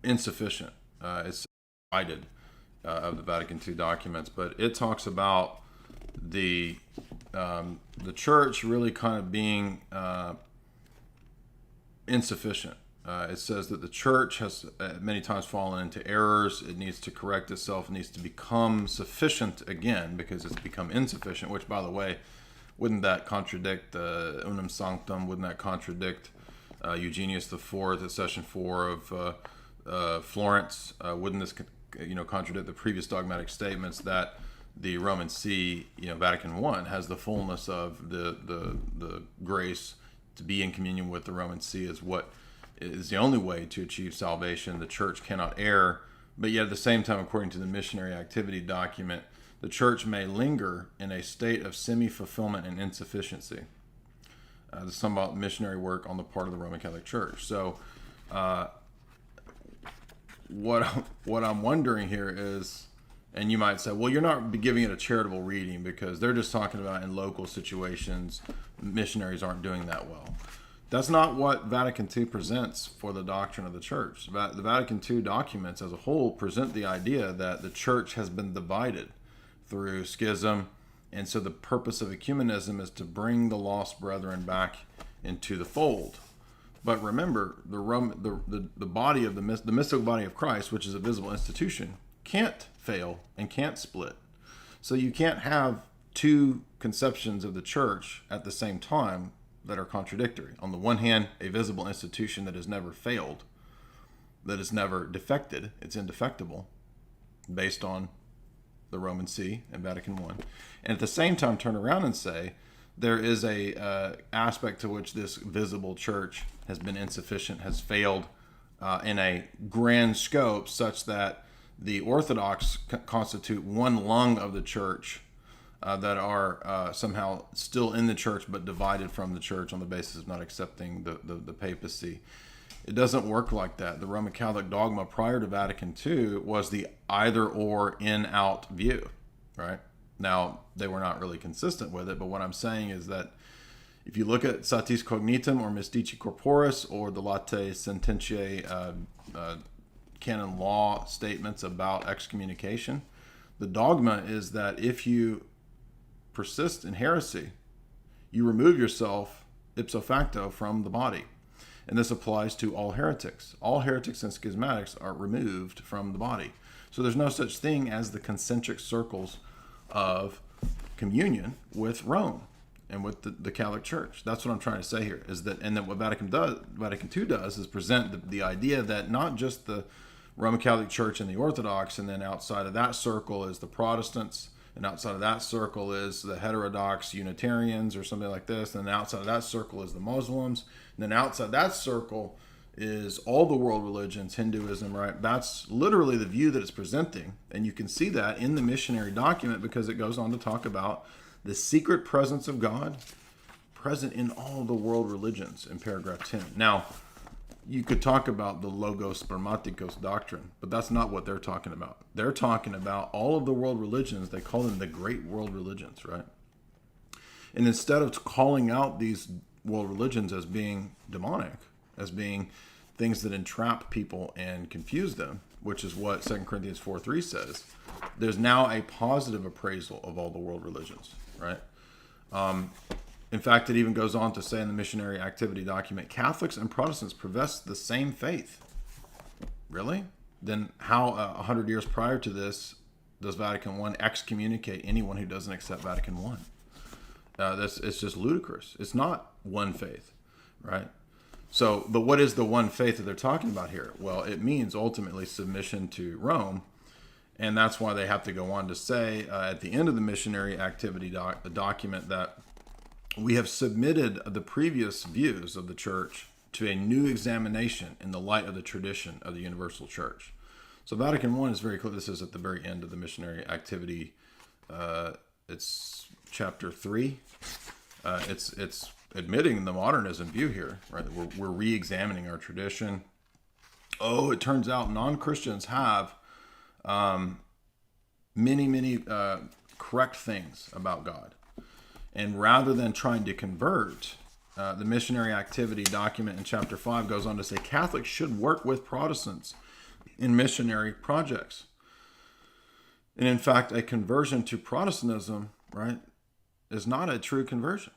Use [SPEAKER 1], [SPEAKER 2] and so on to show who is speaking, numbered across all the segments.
[SPEAKER 1] insufficient. It's cited of the Vatican II documents, but it talks about the church really kind of being insufficient. It says that the church has many times fallen into errors. It needs to correct itself. It needs to become sufficient again because it's become insufficient, which, by the way, wouldn't that contradict Unum Sanctum? Wouldn't that contradict Eugenius IV at Session 4 of Florence? Wouldn't this contradict the previous dogmatic statements that the Roman See, Vatican I, has the fullness of the grace to be in communion with the Roman See is what is the only way to achieve salvation. The church cannot err, but yet at the same time, according to the missionary activity document, the church may linger in a state of semi-fulfillment and insufficiency. There's some about missionary work on the part of the Roman Catholic Church. So what I'm wondering here is, and you might say, well, you're not giving it a charitable reading because they're just talking about in local situations, missionaries aren't doing that well. That's not what Vatican II presents for the doctrine of the church. The Vatican II documents as a whole present the idea that the church has been divided through schism, and so the purpose of ecumenism is to bring the lost brethren back into the fold. But remember, the body of the mystical body of Christ, which is a visible institution, can't fail and can't split. So you can't have two conceptions of the church at the same time that are contradictory. On the one hand, a visible institution that has never failed, that has never defected, it's indefectible, based on the Roman See and Vatican I. And at the same time, turn around and say there is a aspect to which this visible church has been insufficient, has failed in a grand scope, such that the Orthodox constitute one lung of the church that are somehow still in the church but divided from the church on the basis of not accepting the papacy. It doesn't work like that. The Roman Catholic dogma prior to Vatican II was the either or in-out view, right? Now, they were not really consistent with it, but what I'm saying is that if you look at Satis Cognitum or Mystici Corporis or the Latae Sententiae canon law statements about excommunication, the dogma is that if you persist in heresy, you remove yourself ipso facto from the body. And this applies to all heretics. All heretics and schismatics are removed from the body. So there's no such thing as the concentric circles of communion with Rome and with the Catholic Church. That's what I'm trying to say here. Is that, and then what Vatican II does is present the idea that not just the Roman Catholic Church and the Orthodox, and then outside of that circle is the Protestants, and outside of that circle is the heterodox Unitarians or something like this, and then outside of that circle is the Muslims, and then outside that circle is all the world religions, Hinduism, right? That's literally the view that it's presenting, and you can see that in the missionary document because it goes on to talk about the secret presence of God present in all the world religions in paragraph 10. Now, you could talk about the Logos Spermaticos doctrine, but that's not what they're talking about. They're talking about all of the world religions. They call them the great world religions, right? And instead of calling out these world religions as being demonic, as being things that entrap people and confuse them, which is what 2 Corinthians 4:3 says, there's now a positive appraisal of all the world religions, right? In fact, it even goes on to say in the missionary activity document, Catholics and Protestants profess the same faith. Really? Then how 100 years prior to this does Vatican I excommunicate anyone who doesn't accept Vatican I? It's just ludicrous. It's not one faith, right? So, but what is the one faith that they're talking about here? Well, it means ultimately submission to Rome. And that's why they have to go on to say at the end of the missionary activity document that we have submitted the previous views of the church to a new examination in the light of the tradition of the universal church. So Vatican I is very clear. This is at the very end of the missionary activity. It's chapter 3. It's admitting the modernism view here, right? We're re-examining our tradition. Oh, it turns out non-Christians have many correct things about God. And rather than trying to convert, the missionary activity document in chapter 5 goes on to say Catholics should work with Protestants in missionary projects. And in fact, a conversion to Protestantism, right, is not a true conversion.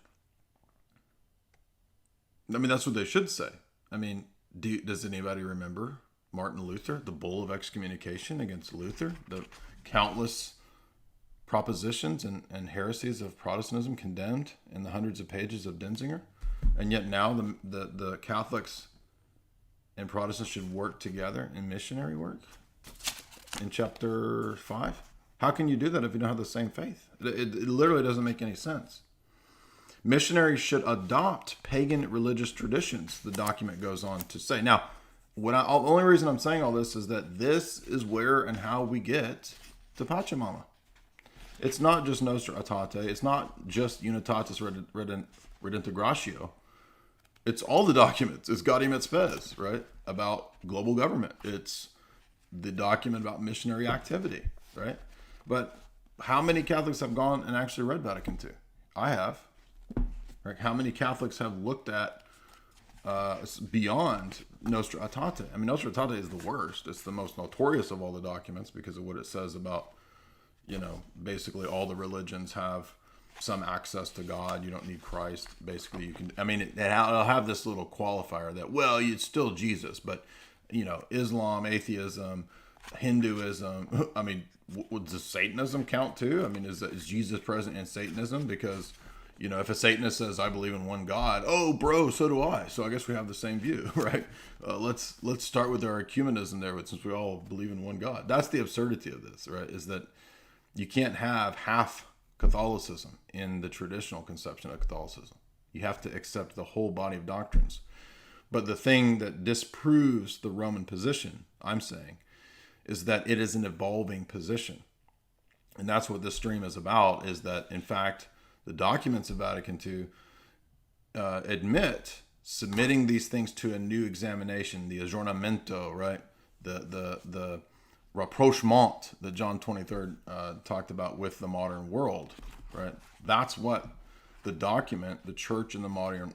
[SPEAKER 1] I mean, that's what they should say. I mean, does anybody remember Martin Luther, the bull of excommunication against Luther, the countless propositions and heresies of Protestantism condemned in the hundreds of pages of Denzinger? And yet now the Catholics and Protestants should work together in missionary work in chapter 5. How can you do that if you don't have the same faith? It literally doesn't make any sense. Missionaries should adopt pagan religious traditions, the document goes on to say. Now, the only reason I'm saying all this is that this is where and how we get to Pachamama. It's not just Nostra Aetate. It's not just Unitatis Redintegratio. It's all the documents. It's Gaudium et Spes, right? About global government. It's the document about missionary activity, right? But how many Catholics have gone and actually read Vatican II? I have. Right? How many Catholics have looked at beyond Nostra Aetate? I mean, Nostra Aetate is the worst. It's the most notorious of all the documents because of what it says about, basically all the religions have some access to God. You don't need Christ. Basically, you can. I mean, it'll have this little qualifier that, well, it's still Jesus, but Islam, atheism, Hinduism. I mean, does Satanism count too? I mean, is Jesus present in Satanism? Because if a Satanist says, I believe in one God, oh, bro, so do I. So I guess we have the same view, right? Let's start with our ecumenism there, since we all believe in one God. That's the absurdity of this, right? Is that you can't have half Catholicism in the traditional conception of Catholicism. You have to accept the whole body of doctrines. But the thing that disproves the Roman position, I'm saying, is that it is an evolving position. And that's what this stream is about, is that, in fact, the documents of Vatican II admit submitting these things to a new examination, the aggiornamento, right? The rapprochement that John 23rd talked about with the modern world, right? That's what the document, the church in the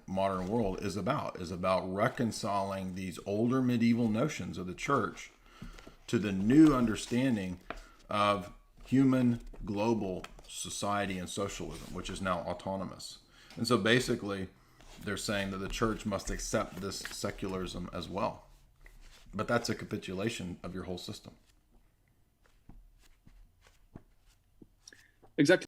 [SPEAKER 1] modern world is about reconciling these older medieval notions of the church to the new understanding of human global society and socialism, which is now autonomous. And so basically, they're saying that the church must accept this secularism as well. But that's a capitulation of your whole system.
[SPEAKER 2] Exactly.